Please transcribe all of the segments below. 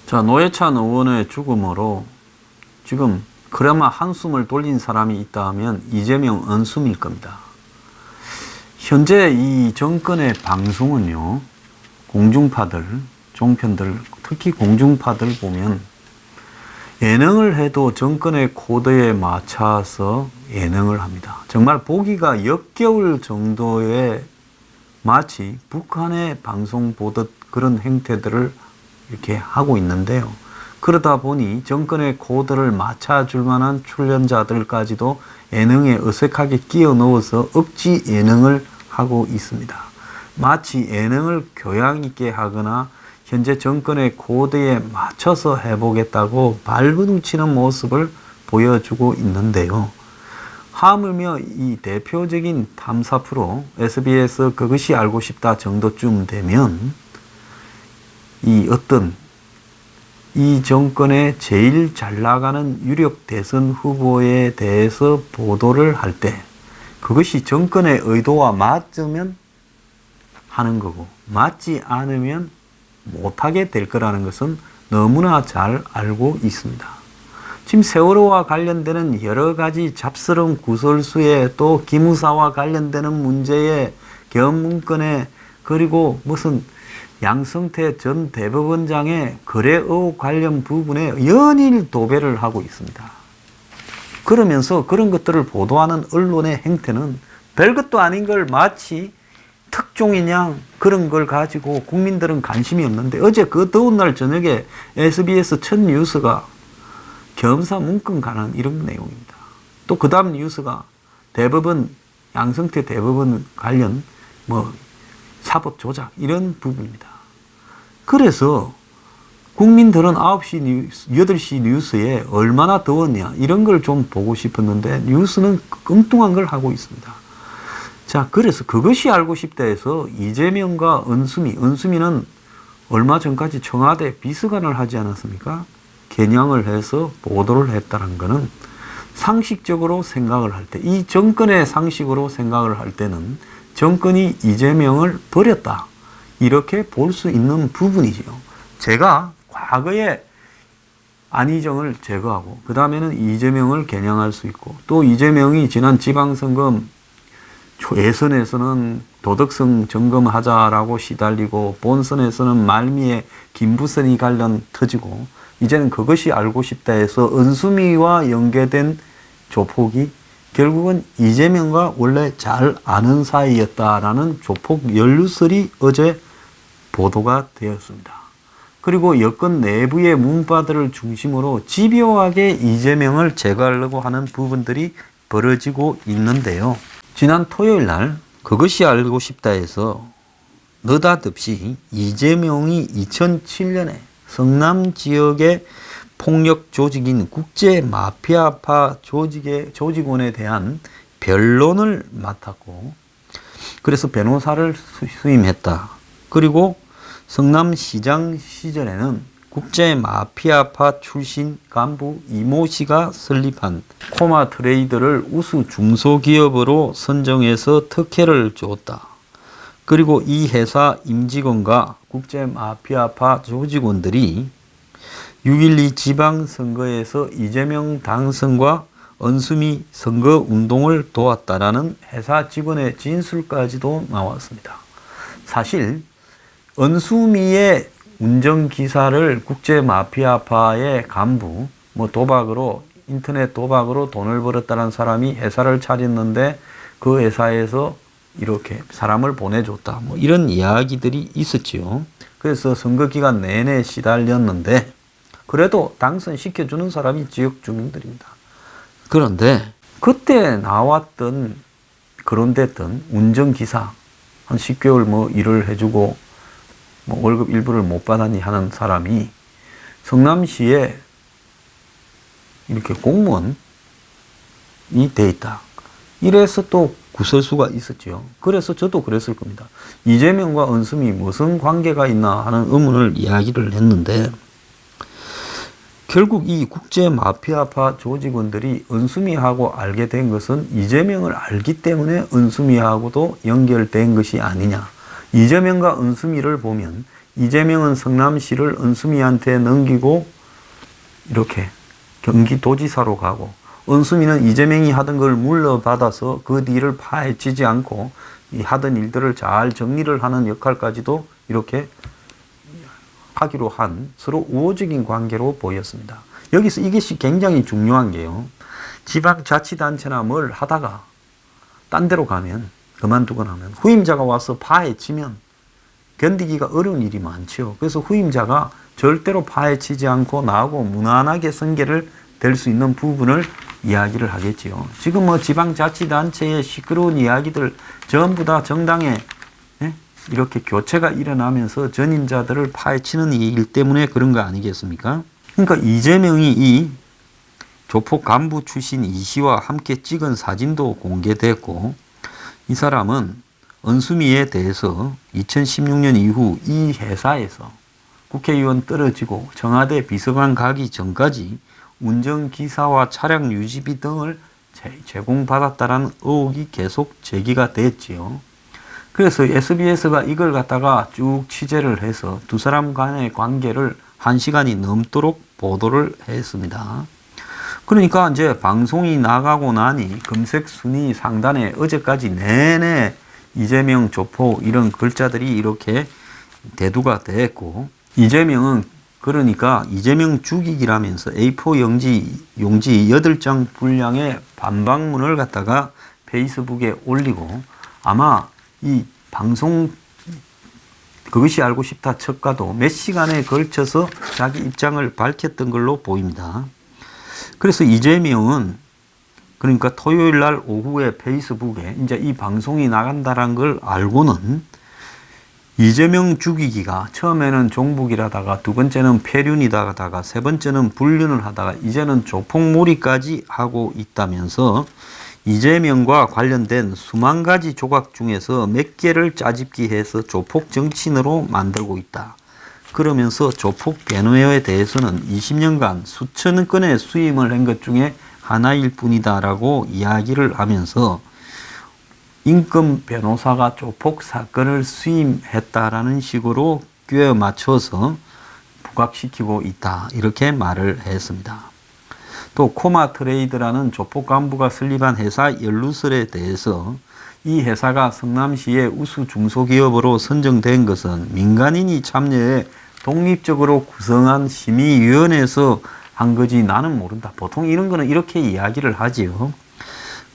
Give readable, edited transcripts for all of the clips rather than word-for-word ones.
자, 노회찬 의원의 죽음으로 지금 그나마 한숨을 돌린 사람이 있다 하면 이재명 은숨일 겁니다. 현재 이 정권의 방송은요, 공중파들, 종편들, 특히 공중파들 보면 예능을 해도 정권의 코드에 맞춰서 예능을 합니다. 정말 보기가 역겨울 정도의 마치 북한의 방송 보듯 그런 행태들을 이렇게 하고 있는데요. 그러다 보니 정권의 코드를 맞춰줄 만한 출연자들까지도 예능에 어색하게 끼워 넣어서 억지 예능을 하고 있습니다. 마치 예능을 교양 있게 하거나 현재 정권의 코드에 맞춰서 해보겠다고 발버둥치는 모습을 보여주고 있는데요. 하물며 이 대표적인 탐사 프로 SBS 그것이 알고 싶다 정도쯤 되면 이 어떤 이 정권의 제일 잘 나가는 유력 대선 후보에 대해서 보도를 할 때 그것이 정권의 의도와 맞으면 하는 거고 맞지 않으면 못하게 될 거라는 것은 너무나 잘 알고 있습니다. 지금 세월호와 관련되는 여러 가지 잡스러운 구설수에 또 기무사와 관련되는 문제에 견문건에 그리고 무슨 양성태 전 대법원장의 거래 의혹 관련 부분에 연일 도배를 하고 있습니다. 그러면서 그런 것들을 보도하는 언론의 행태는 별것도 아닌 걸 마치 특종이냐 그런 걸 가지고 국민들은 관심이 없는데 어제 그 더운 날 저녁에 SBS 첫 뉴스가 겸사 문건 관한 이런 내용입니다. 또 그 다음 뉴스가 대법원 양성태 대법원 관련 뭐 사법 조작 이런 부분입니다. 그래서 국민들은 9시 뉴스, 8시 뉴스에 얼마나 더웠냐 이런 걸 좀 보고 싶었는데 뉴스는 엉뚱한 걸 하고 있습니다. 자, 그래서 그것이 알고 싶다 해서 이재명과 은수미는 얼마 전까지 청와대 비서관을 하지 않았습니까? 겨냥을 해서 보도를 했다는 것은 상식적으로 생각을 할 때, 이 정권의 상식으로 생각을 할 때는 정권이 이재명을 버렸다. 이렇게 볼 수 있는 부분이죠. 제가 과거에 안희정을 제거하고 그 다음에는 이재명을 겨냥할 수 있고 또 이재명이 지난 지방선거 예선에서는 도덕성 점검하자라고 시달리고 본선에서는 말미에 김부선이 관련 터지고 이제는 그것이 알고 싶다 해서 은수미와 연계된 조폭이 결국은 이재명과 원래 잘 아는 사이였다라는 조폭 연루설이 어제 보도가 되었습니다. 그리고 여권 내부의 문파들을 중심으로 집요하게 이재명을 제거하려고 하는 부분들이 벌어지고 있는데요. 지난 토요일 날 그것이 알고 싶다 해서 느닷없이 이재명이 2007년에 성남 지역의 폭력 조직인 국제 마피아파 조직원에 대한 변론을 맡았고 그래서 변호사를 수임했다. 그리고 성남시장 시절에는 국제 마피아파 출신 간부 이모 씨가 설립한 코마 트레이드를 우수 중소기업으로 선정해서 특혜를 주었다. 그리고 이 회사 임직원과 국제 마피아파 조직원들이 6.12 지방선거에서 이재명 당선과 은수미 선거운동을 도왔다라는 회사 직원의 진술까지도 나왔습니다. 사실 은수미의 운전기사를 국제 마피아파의 간부, 도박으로, 인터넷 도박으로 돈을 벌었다는 사람이 회사를 차렸는데 그 회사에서 이렇게 사람을 보내줬다. 이런 이야기들이 있었지요. 그래서 선거 기간 내내 시달렸는데 그래도 당선시켜주는 사람이 지역 주민들입니다. 그런데 그때 나왔던 거론됐던 운전기사 한 10개월 일을 해주고 월급 일부를 못 받았니 하는 사람이 성남시에 이렇게 공무원이 돼 있다. 이래서 또 구설수가 있었죠. 그래서 저도 그랬을 겁니다. 이재명과 은수미 무슨 관계가 있나 하는 의문을 이야기를 했는데 결국 이 국제 마피아파 조직원들이 은수미하고 알게 된 것은 이재명을 알기 때문에 은수미하고도 연결된 것이 아니냐. 이재명과 은수미를 보면 이재명은 성남시를 은수미한테 넘기고 이렇게 경기도지사로 가고, 은수미는 이재명이 하던 걸 물러받아서 그 뒤를 파헤치지 않고 이 하던 일들을 잘 정리를 하는 역할까지도 이렇게 하기로 한 서로 우호적인 관계로 보였습니다. 여기서 이것이 굉장히 중요한 게요. 지방자치단체나 뭘 하다가 딴 데로 가면, 그만두고 나면 후임자가 와서 파헤치면 견디기가 어려운 일이 많죠. 그래서 후임자가 절대로 파헤치지 않고 나하고 무난하게 선계를 될 수 있는 부분을 이야기를 하겠지요. 지금 뭐 지방자치단체의 시끄러운 이야기들 전부 다 정당에 이렇게 교체가 일어나면서 전임자들을 파헤치는 일 때문에 그런 거 아니겠습니까? 그러니까 이재명이 이 조폭 간부 출신 이 씨와 함께 찍은 사진도 공개됐고, 이 사람은 은수미에 대해서 2016년 이후 이 회사에서 국회의원 떨어지고 청와대 비서관 가기 전까지 운전기사와 차량 유지비 등을 제공받았다라는 의혹이 계속 제기가 됐지요. 그래서 SBS가 이걸 갖다가 쭉 취재를 해서 두 사람 간의 관계를 1시간이 넘도록 보도를 했습니다. 그러니까 이제 방송이 나가고 나니 검색 순위 상단에 어제까지 내내 이재명 조폭 이런 글자들이 이렇게 대두가 됐고, 이재명은 그러니까 이재명 죽이기라면서 A4 용지 8장 분량의 반박문을 갖다가 페이스북에 올리고, 아마 이 방송 그것이 알고 싶다 첩과도 몇 시간에 걸쳐서 자기 입장을 밝혔던 걸로 보입니다. 그래서 이재명은 그러니까 토요일 날 오후에 페이스북에 이제 이 방송이 나간다는 걸 알고는 이재명 죽이기가 처음에는 종북이라다가 두 번째는 폐륜이다가 세 번째는 불륜을 하다가 이제는 조폭몰이까지 하고 있다면서 이재명과 관련된 수만 가지 조각 중에서 몇 개를 짜집기해서 조폭 정치인으로 만들고 있다. 그러면서 조폭 배너에 대해서는 20년간 수천 건의 수임을 한 것 중에 하나일 뿐이다라고 이야기를 하면서 인권 변호사가 조폭 사건을 수임했다라는 식으로 꿰어 맞춰서 부각시키고 있다. 이렇게 말을 했습니다. 또 코마 트레이드라는 조폭 간부가 설립한 회사 연루설에 대해서 이 회사가 성남시의 우수 중소기업으로 선정된 것은 민간인이 참여해 독립적으로 구성한 심의위원회에서 한 거지 나는 모른다. 보통 이런 거는 이렇게 이야기를 하지요.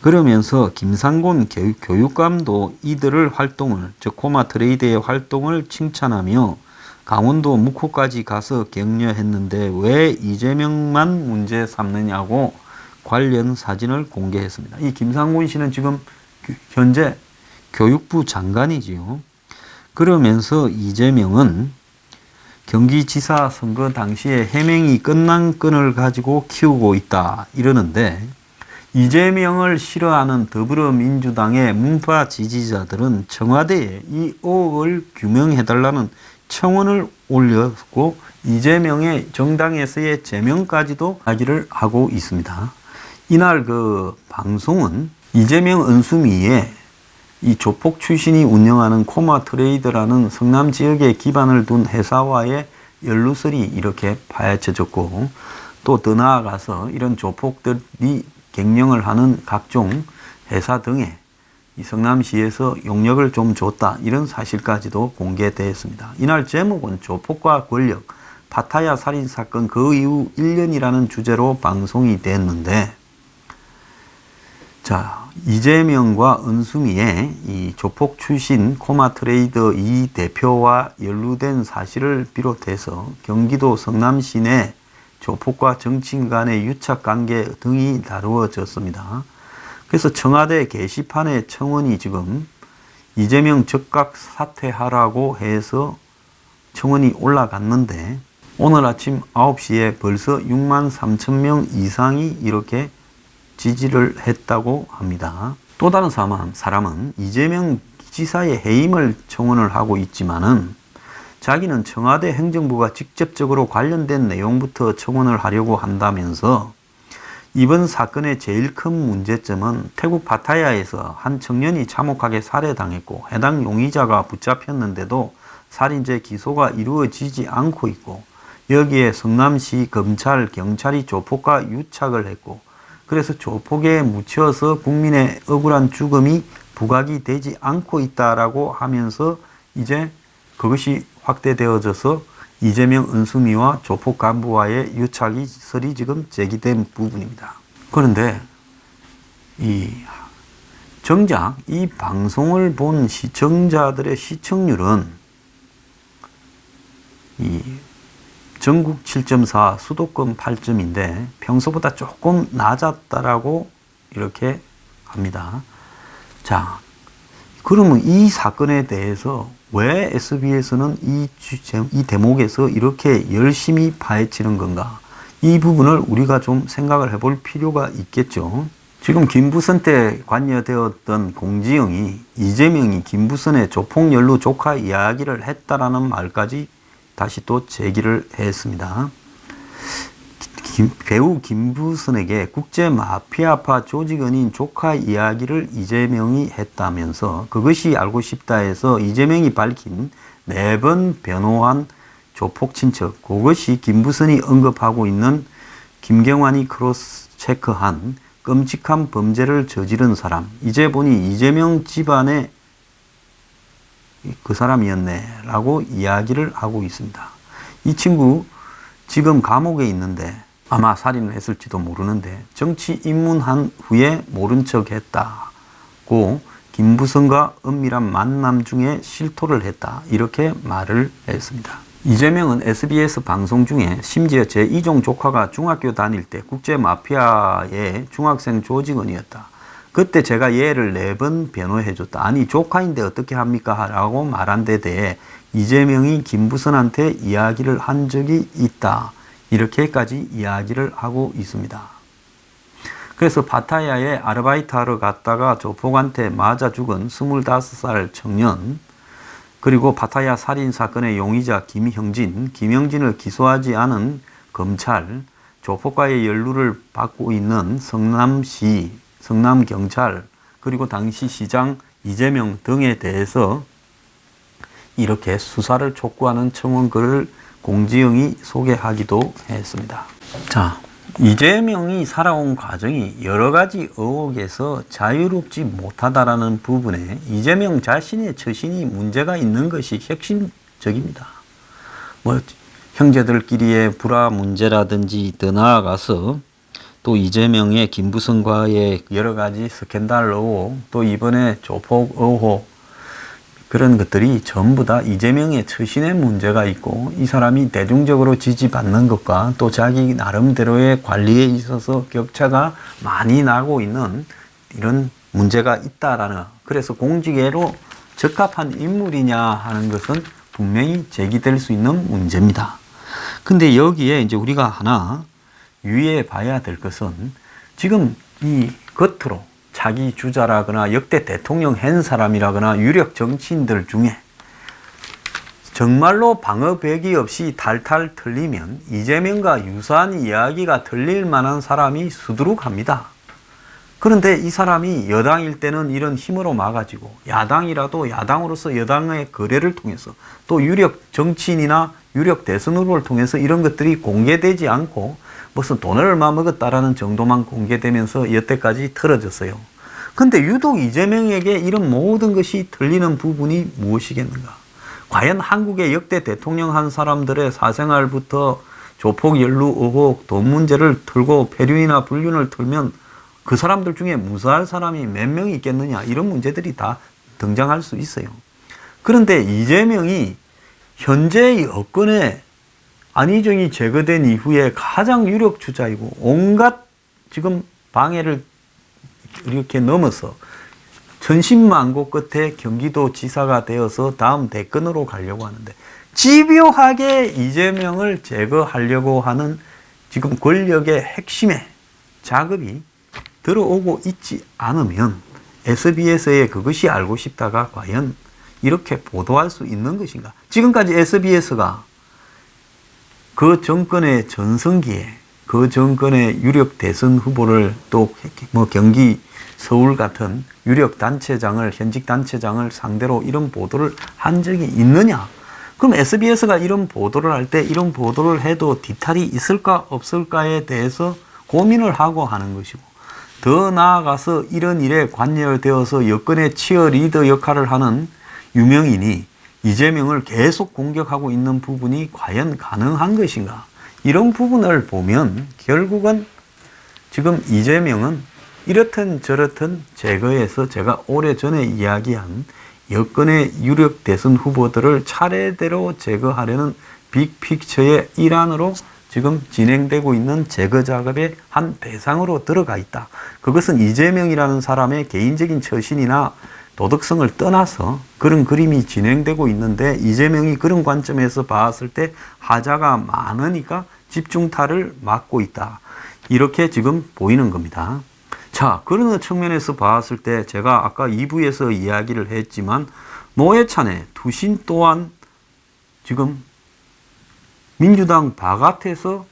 그러면서 김상곤 교육감도 이들을 활동을, 즉 코마 트레이드의 활동을 칭찬하며 강원도 묵호까지 가서 격려했는데 왜 이재명만 문제 삼느냐고 관련 사진을 공개했습니다. 이 김상곤 씨는 지금 현재 교육부 장관이지요. 그러면서 이재명은 경기지사 선거 당시에 해명이 끝난 건을 가지고 키우고 있다 이러는데, 이재명을 싫어하는 더불어민주당의 문파 지지자들은 청와대에 이 의혹을 규명해달라는 청원을 올렸고 이재명의 정당에서의 제명까지도 하기를 하고 있습니다. 이날 그 방송은 이재명 은수미에 이 조폭 출신이 운영하는 코마 트레이드라는 성남 지역에 기반을 둔 회사와의 연루설이 이렇게 파헤쳐졌고, 또 더 나아가서 이런 조폭들이 경영을 하는 각종 회사 등에 이 성남시에서 용역을 좀 줬다 이런 사실까지도 공개되었습니다. 이날 제목은 조폭과 권력, 파타야 살인사건 그 이후 1년이라는 주제로 방송이 됐는데, 자, 이재명과 은수미의 이 조폭 출신 코마 트레이더 이 대표와 연루된 사실을 비롯해서 경기도 성남시 내 조폭과 정치인 간의 유착 관계 등이 다루어졌습니다. 그래서 청와대 게시판에 청원이 지금 이재명 즉각 사퇴하라고 해서 청원이 올라갔는데, 오늘 아침 9시에 벌써 6만 3천 명 이상이 이렇게 지지를 했다고 합니다. 또 다른 사람은 이재명 지사의 해임을 청원을 하고 있지만은 자기는 청와대 행정부가 직접적으로 관련된 내용부터 청원을 하려고 한다면서, 이번 사건의 제일 큰 문제점은 태국 파타야에서 한 청년이 참혹하게 살해당했고 해당 용의자가 붙잡혔는데도 살인죄 기소가 이루어지지 않고 있고 여기에 성남시 검찰, 경찰이 조폭과 유착을 했고 그래서 조폭에 묻혀서 국민의 억울한 죽음이 부각이 되지 않고 있다라고 하면서 이제 그것이 확대되어져서 이재명, 은수미와 조폭 간부와의 유착설이 지금 제기된 부분입니다. 그런데 정작 이 방송을 본 시청자들의 시청률은 전국 7.4, 수도권 8점인데 평소보다 조금 낮았다라고 이렇게 합니다. 자, 그러면 이 사건에 대해서 왜 SBS는 이 대목에서 이렇게 열심히 파헤치는 건가? 이 부분을 우리가 좀 생각을 해볼 필요가 있겠죠. 지금 김부선 때 관여되었던 공지영이 이재명이 김부선의 조폭 연루 조카 이야기를 했다라는 말까지 다시 또 제기를 했습니다. 배우 김부선에게 국제마피아파 조직원인 조카 이야기를 이재명이 했다면서 그것이 알고 싶다 해서 이재명이 밝힌 4번 변호한 조폭 친척, 그것이 김부선이 언급하고 있는 김경환이 크로스 체크한 끔찍한 범죄를 저지른 사람, 이제 보니 이재명 집안의 그 사람이었네 라고 이야기를 하고 있습니다. 이 친구 지금 감옥에 있는데 아마 살인을 했을지도 모르는데 정치 입문한 후에 모른 척 했다고 김부선과 은밀한 만남 중에 실토를 했다 이렇게 말을 했습니다. 이재명은 SBS 방송 중에 심지어 제 2종 조카가 중학교 다닐 때 국제마피아의 중학생 조직원이었다. 그때 제가 얘를 4번 변호해줬다. 아니 조카인데 어떻게 합니까? 라고 말한 데 대해 이재명이 김부선한테 이야기를 한 적이 있다. 이렇게까지 이야기를 하고 있습니다. 그래서 파타야에 아르바이트하러 갔다가 조폭한테 맞아 죽은 25살 청년, 그리고 파타야 살인사건의 용의자 김형진을 기소하지 않은 검찰, 조폭과의 연루를 받고 있는 성남시, 성남경찰, 그리고 당시 시장 이재명 등에 대해서 이렇게 수사를 촉구하는 청원글을 공지영이 소개하기도 했습니다. 자, 이재명이 살아온 과정이 여러 가지 의혹에서 자유롭지 못하다라는 부분에 이재명 자신의 처신이 문제가 있는 것이 핵심적입니다. 뭐 형제들끼리의 불화 문제라든지 더 나아가서 또 이재명의 김부선과의 여러 가지 스캔들 의혹, 또 이번에 조폭 의혹, 그런 것들이 전부 다 이재명의 처신에 문제가 있고 이 사람이 대중적으로 지지받는 것과 또 자기 나름대로의 관리에 있어서 격차가 많이 나고 있는 이런 문제가 있다라는, 그래서 공직에로 적합한 인물이냐 하는 것은 분명히 제기될 수 있는 문제입니다. 근데 여기에 이제 우리가 하나 유의해 봐야 될 것은 지금 이 겉으로 자기 주자라거나 역대 대통령 한 사람이라거나 유력 정치인들 중에 정말로 방어벽이 없이 탈탈 털리면 이재명과 유사한 이야기가 들릴 만한 사람이 수두룩합니다. 그런데 이 사람이 여당일 때는 이런 힘으로 막아지고 야당이라도 야당으로서 여당의 거래를 통해서 또 유력 정치인이나 유력 대선 후보를 통해서 이런 것들이 공개되지 않고 무슨 돈을 얼마 먹었다라는 정도만 공개되면서 여태까지 털어졌어요. 근데 유독 이재명에게 이런 모든 것이 들리는 부분이 무엇이겠는가? 과연 한국의 역대 대통령 한 사람들의 사생활부터 조폭 연루 의혹, 돈 문제를 털고 폐륜이나 불륜을 털면 그 사람들 중에 무사할 사람이 몇 명이 있겠느냐, 이런 문제들이 다 등장할 수 있어요. 그런데 이재명이 현재의 여건에 안희정이 제거된 이후에 가장 유력 주자이고 온갖 지금 방해를 이렇게 넘어서 천신만고 끝에 경기도 지사가 되어서 다음 대권으로 가려고 하는데 집요하게 이재명을 제거하려고 하는 지금 권력의 핵심에 작업이 들어오고 있지 않으면 SBS에 그것이 알고 싶다가 과연 이렇게 보도할 수 있는 것인가? 지금까지 SBS가 그 정권의 전성기에 그 정권의 유력 대선 후보를 또 뭐 경기 서울 같은 유력 단체장을, 현직 단체장을 상대로 이런 보도를 한 적이 있느냐? 그럼 SBS가 이런 보도를 할 때 이런 보도를 해도 뒤탈이 있을까 없을까에 대해서 고민을 하고 하는 것이고, 더 나아가서 이런 일에 관여되어서 여권의 치어리더 역할을 하는 유명인이 이재명을 계속 공격하고 있는 부분이 과연 가능한 것인가? 이런 부분을 보면 결국은 지금 이재명은 이렇든 저렇든 제거해서 제가 오래전에 이야기한 여권의 유력 대선 후보들을 차례대로 제거하려는 빅픽처의 일환으로 지금 진행되고 있는 제거 작업의 한 대상으로 들어가 있다. 그것은 이재명이라는 사람의 개인적인 처신이나 도덕성을 떠나서 그런 그림이 진행되고 있는데, 이재명이 그런 관점에서 봤을 때 하자가 많으니까 집중타를 막고 있다. 이렇게 지금 보이는 겁니다. 자, 그런 측면에서 봤을 때 제가 아까 2부에서 이야기를 했지만 노회찬의 투신 또한 지금 민주당 바깥에서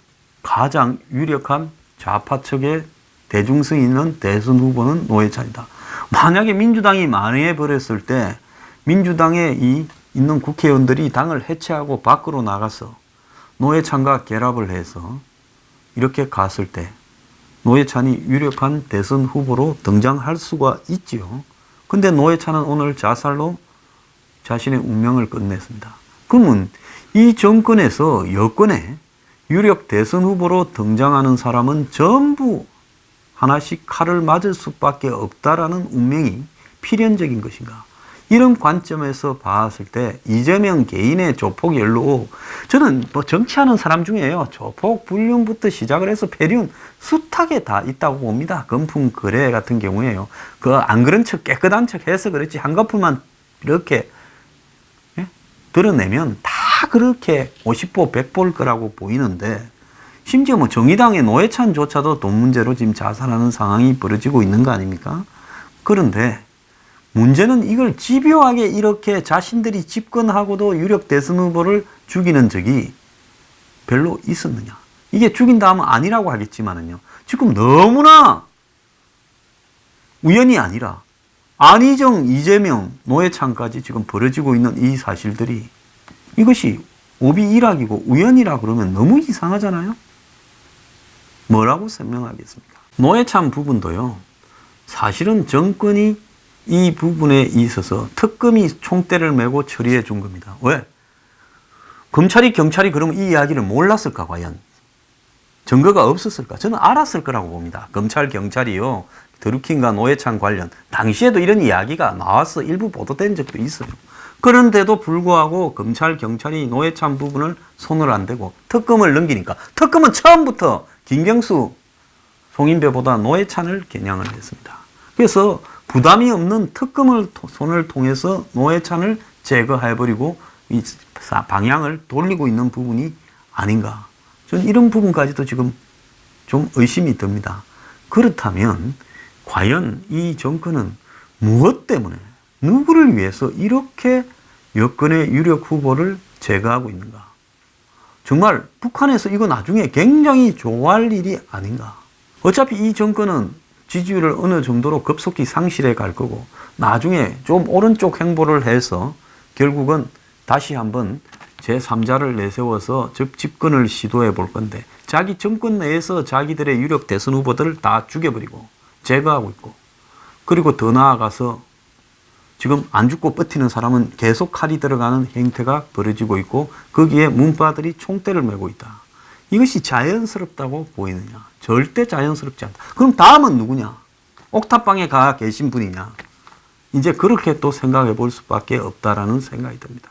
가장 유력한 좌파 측의 대중성 있는 대선 후보는 노회찬이다. 만약에 민주당이 만회해버렸을 때 민주당에 있는 국회의원들이 당을 해체하고 밖으로 나가서 노회찬과 결합을 해서 이렇게 갔을 때 노회찬이 유력한 대선 후보로 등장할 수가 있지요. 근데 노회찬은 오늘 자살로 자신의 운명을 끝냈습니다. 그러면 이 정권에서 여권에 유력 대선 후보로 등장하는 사람은 전부 하나씩 칼을 맞을 수밖에 없다라는 운명이 필연적인 것인가? 이런 관점에서 봤을 때 이재명 개인의 조폭연로, 저는 뭐 정치하는 사람 중에요, 조폭 불륜부터 시작을 해서 폐륜 숱하게 다 있다고 봅니다. 금품 거래 같은 경우에요. 그 안 그런 척 깨끗한 척 해서 그렇지 한꺼풀만 이렇게 드러내면 다 그렇게 50보 100보일 거라고 보이는데, 심지어 뭐 정의당의 노회찬조차도 돈 문제로 지금 자살하는 상황이 벌어지고 있는 거 아닙니까? 그런데 문제는 이걸 집요하게 이렇게 자신들이 집권하고도 유력 대선 후보를 죽이는 적이 별로 있었느냐. 이게 죽인다 하면 아니라고 하겠지만은요, 지금 너무나 우연이 아니라 안희정, 이재명, 노회찬까지 지금 벌어지고 있는 이 사실들이, 이것이 오비 일학이고 우연이라 그러면 너무 이상하잖아요. 뭐라고 설명하겠습니까? 노회찬 부분도요, 사실은 정권이 이 부분에 있어서 특검이 총대를 메고 처리해 준 겁니다. 왜? 검찰이 경찰이 그러면 이 이야기를 몰랐을까 과연? 증거가 없었을까? 저는 알았을 거라고 봅니다. 검찰 경찰이요, 드루킹과 노회찬 관련 당시에도 이런 이야기가 나와서 일부 보도된 적도 있어요. 그런데도 불구하고 검찰 경찰이 노회찬 부분을 손을 안 대고 특검을 넘기니까, 특검은 처음부터 김경수, 송인배보다 노회찬을 겨냥을 했습니다. 그래서 부담이 없는 특검을 손을 통해서 노회찬을 제거해버리고 이 방향을 돌리고 있는 부분이 아닌가. 저는 이런 부분까지도 지금 좀 의심이 듭니다. 그렇다면 과연 이 정권은 무엇 때문에, 누구를 위해서 이렇게 여권의 유력 후보를 제거하고 있는가? 정말 북한에서 이거 나중에 굉장히 좋아할 일이 아닌가? 어차피 이 정권은 지지율을 어느 정도로 급속히 상실해 갈 거고, 나중에 좀 오른쪽 행보를 해서 결국은 다시 한번 제3자를 내세워서 집권을 시도해 볼 건데, 자기 정권 내에서 자기들의 유력 대선 후보들을 다 죽여버리고 제거하고 있고, 그리고 더 나아가서 지금 안 죽고 버티는 사람은 계속 칼이 들어가는 행태가 벌어지고 있고, 거기에 문파들이 총대를 메고 있다. 이것이 자연스럽다고 보이느냐? 절대 자연스럽지 않다. 그럼 다음은 누구냐? 옥탑방에 가 계신 분이냐? 이제 그렇게 또 생각해 볼 수밖에 없다라는 생각이 듭니다.